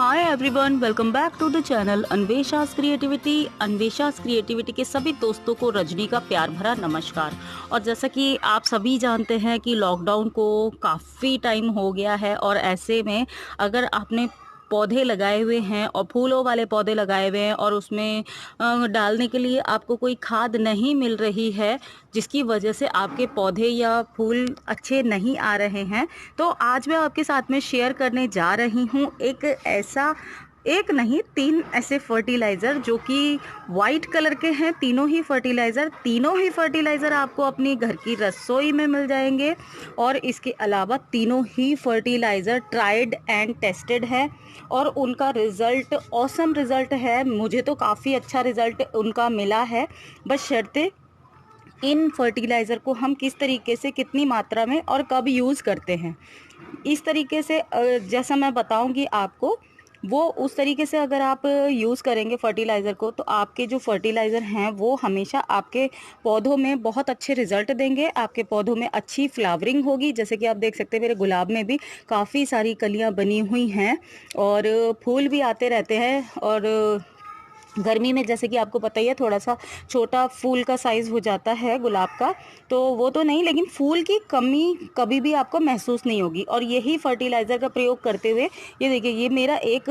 Hi everyone, welcome back to the channel Anvesha's creativity. Anvesha's creativity के सभी दोस्तों को रजनी का प्यार भरा नमस्कार। और जैसा कि आप सभी जानते हैं कि लॉकडाउन को काफ़ी टाइम हो गया है और ऐसे में अगर आपने पौधे लगाए हुए हैं और फूलों वाले पौधे लगाए हुए हैं और उसमें डालने के लिए आपको कोई खाद नहीं मिल रही है, जिसकी वजह से आपके पौधे या फूल अच्छे नहीं आ रहे हैं, तो आज मैं आपके साथ में शेयर करने जा रही हूँ एक नहीं 3 ऐसे फर्टिलाइज़र जो कि वाइट कलर के हैं। तीनों ही फर्टिलाइज़र आपको अपनी घर की रसोई में मिल जाएंगे। और इसके अलावा तीनों ही फर्टिलाइज़र ट्राइड एंड टेस्टेड है और उनका रिज़ल्ट ऑसम रिज़ल्ट है। मुझे तो काफ़ी अच्छा रिज़ल्ट उनका मिला है। बस शर्तें इन फर्टिलाइज़र को हम किस तरीके से, कितनी मात्रा में और कब यूज़ करते हैं, इस तरीके से जैसा मैं बताऊंगी आपको, वो उस तरीके से अगर आप यूज़ करेंगे फर्टिलाइज़र को, तो आपके जो फर्टिलाइज़र हैं वो हमेशा आपके पौधों में बहुत अच्छे रिज़ल्ट देंगे। आपके पौधों में अच्छी फ्लावरिंग होगी। जैसे कि आप देख सकते हैं मेरे गुलाब में भी काफ़ी सारी कलियां बनी हुई हैं और फूल भी आते रहते हैं। और गर्मी में जैसे कि आपको पता ही है, थोड़ा सा छोटा फूल का साइज़ हो जाता है गुलाब का, तो वो तो नहीं, लेकिन फूल की कमी कभी भी आपको महसूस नहीं होगी। और यही फर्टिलाइज़र का प्रयोग करते हुए, ये देखिए, ये मेरा एक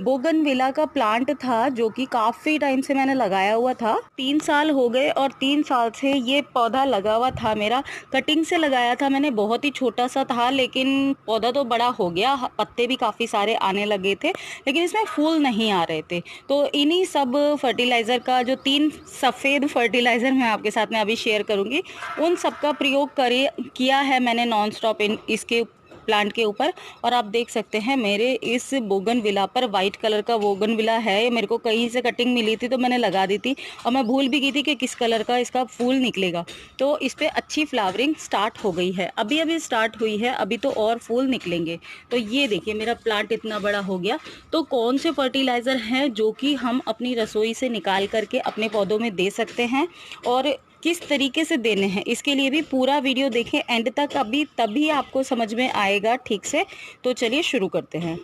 बोगनविला का प्लांट था जो कि काफ़ी टाइम से मैंने लगाया हुआ था। 3 साल हो गए और 3 साल से ये पौधा लगा हुआ था मेरा। कटिंग से लगाया था मैंने, बहुत ही छोटा सा था, लेकिन पौधा तो बड़ा हो गया, पत्ते भी काफ़ी सारे आने लगे थे, लेकिन इसमें फूल नहीं आ रहे थे। तो इन्हीं सब फर्टिलाइज़र का, जो 3 सफ़ेद फर्टिलाइज़र मैं आपके साथ में अभी शेयर करूंगी, उन सब का प्रयोग किया है मैंने नॉन स्टॉप इसके प्लांट के ऊपर। और आप देख सकते हैं मेरे इस बोगनविला पर, वाइट कलर का बोगनविला है, मेरे को कहीं से कटिंग मिली थी तो मैंने लगा दी थी और मैं भूल भी गई थी कि किस कलर का इसका फूल निकलेगा। तो इस पर अच्छी फ्लावरिंग स्टार्ट हो गई है, अभी अभी स्टार्ट हुई है, अभी तो और फूल निकलेंगे। तो ये देखिए मेरा प्लांट इतना बड़ा हो गया। तो कौन से फर्टिलाइज़र हैं जो कि हम अपनी रसोई से निकाल करके अपने पौधों में दे सकते हैं और किस तरीके से देने हैं, इसके लिए भी पूरा वीडियो देखें एंड तक, अभी तभी आपको समझ में आएगा ठीक से। तो चलिए शुरू करते हैं।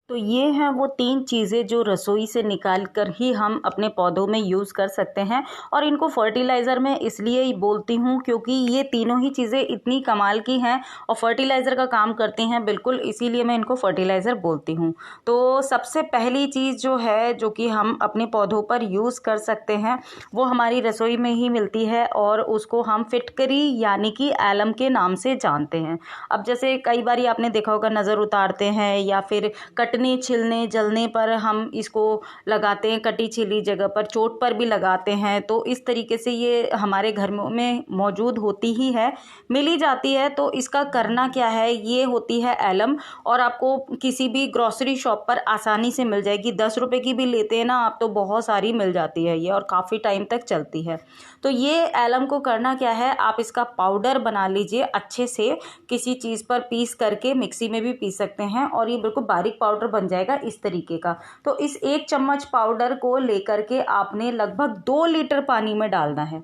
तो ये हैं वो 3 चीज़ें जो रसोई से निकाल कर ही हम अपने पौधों में यूज़ कर सकते हैं। और इनको फर्टिलाइज़र में इसलिए ही बोलती हूँ क्योंकि ये तीनों ही चीज़ें इतनी कमाल की हैं और फर्टिलाइज़र का काम करती हैं बिल्कुल, इसीलिए मैं इनको फर्टिलाइज़र बोलती हूँ। तो सबसे पहली चीज़ जो है, जो कि हम अपने पौधों पर यूज़ कर सकते हैं, वो हमारी रसोई में ही मिलती है और उसको हम फिटकरी यानी कि एलम के नाम से जानते हैं। अब जैसे कई बार आपने देखा होगा, नज़र उतारते हैं या फिर कटने छिलने जलने पर हम इसको लगाते हैं, कटी छिली जगह पर, चोट पर भी लगाते हैं। तो इस तरीके से ये हमारे घर में मौजूद होती ही है, मिली जाती है। तो इसका करना क्या है, ये होती है एलम, और आपको किसी भी ग्रोसरी शॉप पर आसानी से मिल जाएगी। 10 रुपए की भी लेते हैं ना आप, तो बहुत सारी मिल जाती है ये और काफ़ी टाइम तक चलती है। तो ये एलम को करना क्या है, आप इसका पाउडर बना लीजिए अच्छे से, किसी चीज़ पर पीस करके, मिक्सी में भी पीस सकते हैं और ये बिल्कुल बारीक पाउडर बन जाएगा इस तरीके का। तो इस 1 चम्मच पाउडर को लेकर के आपने लगभग 2 लीटर पानी में डालना है।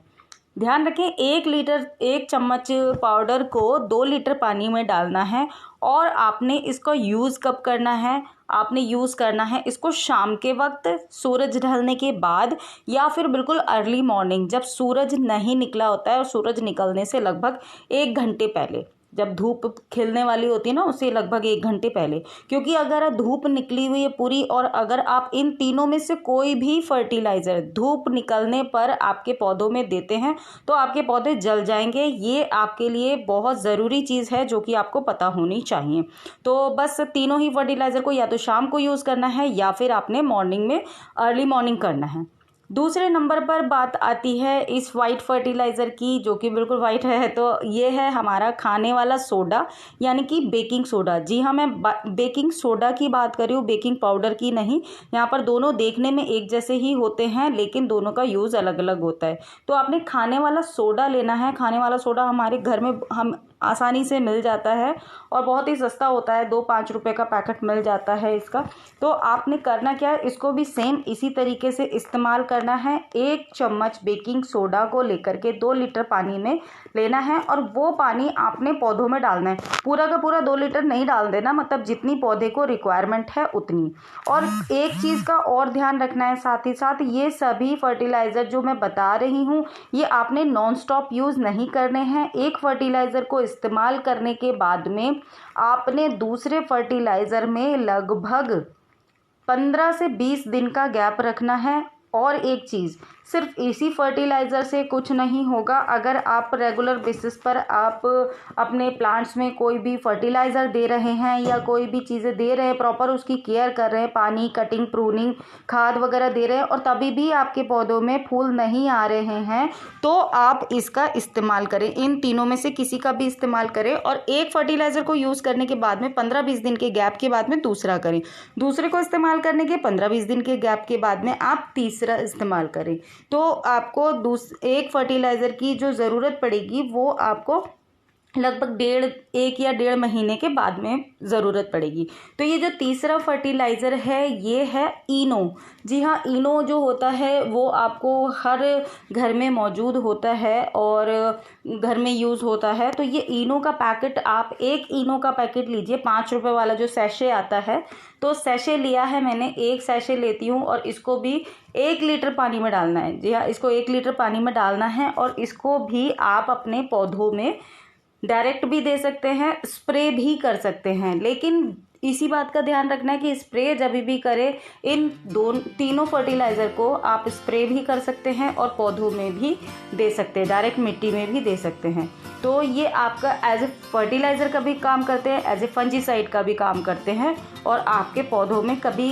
ध्यान रखें, 1 चम्मच पाउडर को 2 लीटर पानी में डालना है। और आपने इसको यूज़ कब करना है, आपने यूज़ करना है इसको शाम के वक्त, सूरज ढलने के बाद, या फिर बिल्कुल अर्ली मॉर्निंग, जब सूरज नहीं निकला होता है और सूरज निकलने से लगभग 1 घंटे पहले, जब धूप खिलने वाली होती है ना, उससे लगभग 1 घंटे पहले। क्योंकि अगर धूप निकली हुई है पूरी और अगर आप इन तीनों में से कोई भी फर्टिलाइज़र धूप निकलने पर आपके पौधों में देते हैं तो आपके पौधे जल जाएंगे। ये आपके लिए बहुत ज़रूरी चीज़ है जो कि आपको पता होनी चाहिए। तो बस तीनों ही फर्टिलाइज़र को या तो शाम को यूज़ करना है या फिर आपने मॉर्निंग में, अर्ली मॉर्निंग करना है। दूसरे नंबर पर बात आती है इस वाइट फर्टिलाइज़र की, जो कि बिल्कुल वाइट है। तो ये है हमारा खाने वाला सोडा यानी कि बेकिंग सोडा। जी हाँ, मैं बेकिंग सोडा की बात कर रही हूँ, बेकिंग पाउडर की नहीं। यहाँ पर दोनों देखने में एक जैसे ही होते हैं लेकिन दोनों का यूज़ अलग अलग होता है। तो आपने खाने वाला सोडा लेना है। खाने वाला सोडा हमारे घर में हम आसानी से मिल जाता है और बहुत ही सस्ता होता है, 2-5 रुपए का पैकेट मिल जाता है इसका। तो आपने करना क्या है, इसको भी सेम इसी तरीके से इस्तेमाल करना है। 1 चम्मच बेकिंग सोडा को लेकर के 2 लीटर पानी में लेना है और वो पानी आपने पौधों में डालना है। पूरा का पूरा 2 लीटर नहीं डाल देना, मतलब जितनी पौधे को रिक्वायरमेंट है उतनी। और एक चीज़ का और ध्यान रखना है साथ ही साथ, ये सभी फर्टिलाइज़र जो मैं बता रही हूँ ये आपने नॉन स्टॉप यूज़ नहीं करने हैं। एक फर्टिलाइज़र को इस्तेमाल करने के बाद में आपने दूसरे फर्टिलाइज़र में लगभग 15 से 20 दिन का गैप रखना है। और एक चीज़, सिर्फ इसी फर्टिलाइज़र से कुछ नहीं होगा। अगर आप रेगुलर बेसिस पर आप अपने प्लांट्स में कोई भी फर्टिलाइज़र दे रहे हैं या कोई भी चीज़ें दे रहे हैं, प्रॉपर उसकी केयर कर रहे हैं, पानी, कटिंग, प्रूनिंग, खाद वगैरह दे रहे हैं और तभी भी आपके पौधों में फूल नहीं आ रहे हैं, तो आप इसका इस्तेमाल करें। इन तीनों में से किसी का भी इस्तेमाल करें और एक फर्टिलाइज़र को यूज़ करने के बाद में 15-20 दिन के गैप के बाद में दूसरा करें। दूसरे को इस्तेमाल करने के 15-20 दिन के गैप के बाद में आप तीसरा इस्तेमाल करें। तो आपको एक फर्टिलाइज़र की जो ज़रूरत पड़ेगी वो आपको लगभग 1 या 1.5 महीने के बाद में ज़रूरत पड़ेगी। तो ये जो तीसरा फर्टिलाइज़र है ये है इनो। जी हाँ, इनो जो होता है वो आपको हर घर में मौजूद होता है और घर में यूज़ होता है। तो ये इनो का पैकेट, आप एक इनो का पैकेट लीजिए, 5 रुपये वाला जो सैशे आता है, तो सैशे लिया है मैंने, 1 सैशे लेती हूँ और इसको भी 1 लीटर पानी में डालना है। जी हाँ, इसको 1 लीटर पानी में डालना है और इसको भी आप अपने पौधों में डायरेक्ट भी दे सकते हैं, स्प्रे भी कर सकते हैं। लेकिन इसी बात का ध्यान रखना है कि स्प्रे जब भी करें, इन तीनों फर्टिलाइज़र को आप स्प्रे भी कर सकते हैं और पौधों में भी दे सकते हैं, डायरेक्ट मिट्टी में भी दे सकते हैं। तो ये आपका एज ए फर्टिलाइज़र का भी काम करते हैं, एज ए फंजीसाइड का भी काम करते हैं और आपके पौधों में कभी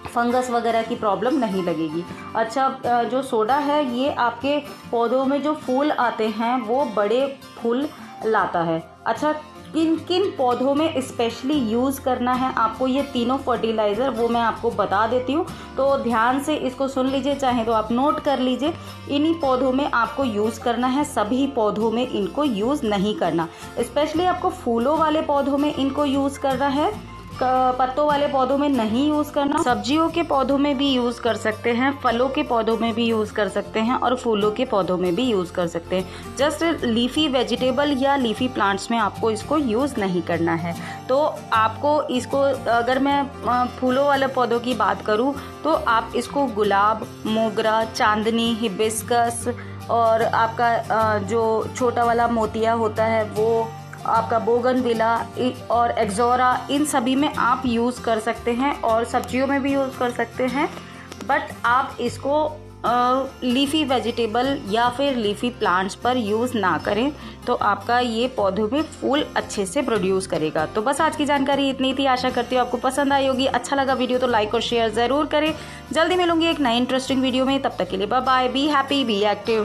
फंगस वगैरह की प्रॉब्लम नहीं लगेगी। अच्छा, जो सोडा है ये आपके पौधों में जो फूल आते हैं वो बड़े फूल लाता है। अच्छा, किन किन पौधों में स्पेशली यूज़ करना है आपको ये तीनों फर्टिलाइज़र, वो मैं आपको बता देती हूँ। तो ध्यान से इसको सुन लीजिए, चाहे तो आप नोट कर लीजिए। इन्हीं पौधों में आपको यूज़ करना है, सभी पौधों में इनको यूज़ नहीं करना। स्पेशली आपको फूलों वाले पौधों में इनको यूज़ करना है, पत्तों वाले पौधों में नहीं यूज़ करना। सब्जियों के पौधों में भी यूज़ कर सकते हैं, फलों के पौधों में भी यूज़ कर सकते हैं और फूलों के पौधों में भी यूज़ कर सकते हैं। जस्ट लीफी वेजिटेबल या लीफी प्लांट्स में आपको इसको यूज़ नहीं करना है। तो आपको इसको, अगर मैं फूलों वाले पौधों की बात करूँ तो आप इसको गुलाब, मोगरा, चांदनी, हिबिस्कस और आपका जो छोटा वाला मोतिया होता है वो, आपका बोगनविला और एक्सोरा, इन सभी में आप यूज़ कर सकते हैं और सब्जियों में भी यूज़ कर सकते हैं। बट आप इसको लीफी वेजिटेबल या फिर लीफी प्लांट्स पर यूज़ ना करें, तो आपका ये पौधों में फूल अच्छे से प्रोड्यूस करेगा। तो बस आज की जानकारी इतनी थी, आशा करती हूँ आपको पसंद आई होगी। अच्छा लगा वीडियो तो लाइक और शेयर ज़रूर करें। जल्दी मिलूंगी एक नई इंटरेस्टिंग वीडियो में, तब तक के लिए bye bye, be happy, be active.